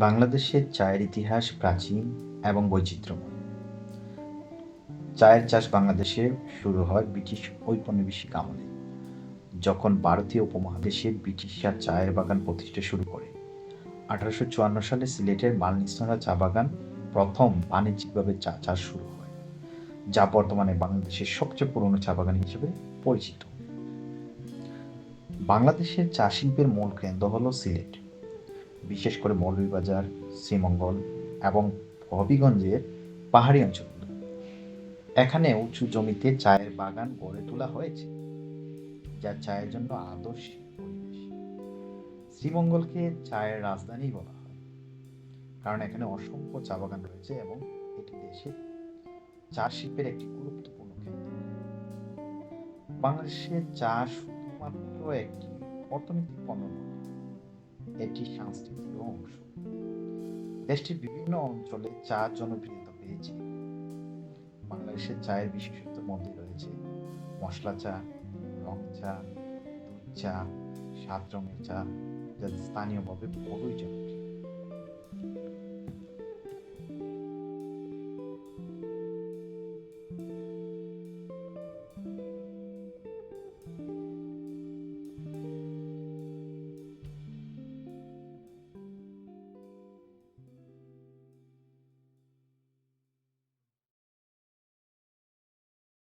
বাংলাদেশের চায়ের ইতিহাস প্রাচীন এবং বৈচিত্র্যময়। চায়ের চাষ বাংলাদেশে শুরু হয় ব্রিটিশ ঔপনিবেশিক আমলে, যখন ভারতীয় উপমহাদেশে ব্রিটিশরা চায়ের বাগান প্রতিষ্ঠা শুরু করে। 1854 সালে সিলেটের মালনিছড়া চা বাগান প্রথম বাণিজ্যিকভাবে চা চাষ শুরু হয়, যা বর্তমানে বাংলাদেশের সবচেয়ে পুরনো চা বাগান হিসেবে পরিচিত। বাংলাদেশের চা শিল্পের মূল কেন্দ্র হল সিলেট, বিশেষ করে মৌলভীবাজার, শ্রীমঙ্গল এবং হবিগঞ্জের পাহাড়ি অঞ্চলগুলো। এখানে উঁচু জমিতে চায়ের বাগান গড়ে তোলা হয়েছে, যা চায়ের জন্য আদর্শ পরিবেশ। শ্রীমঙ্গলকে চায়ের রাজধানী বলা হয়, কারণ এখানে অসংখ্য চা বাগান রয়েছে এবং এটি দেশের চা শিল্পের একটি গুরুত্বপূর্ণ কেন্দ্র। বাংলাদেশের চা শুধুমাত্র একটি অর্থনৈতিক পণ্য নয়, এটি সাংস্কৃতিক অংশ। দেশটির বিভিন্ন অঞ্চলে চা জনপ্রিয়তা পেয়েছে। বাংলাদেশের চায়ের বিশেষত্বের মধ্যে রয়েছে মশলা চা, রং চা, দুধ চা, সাত রঙের চা, যা স্থানীয়ভাবে বড়ই জনপ্রিয়।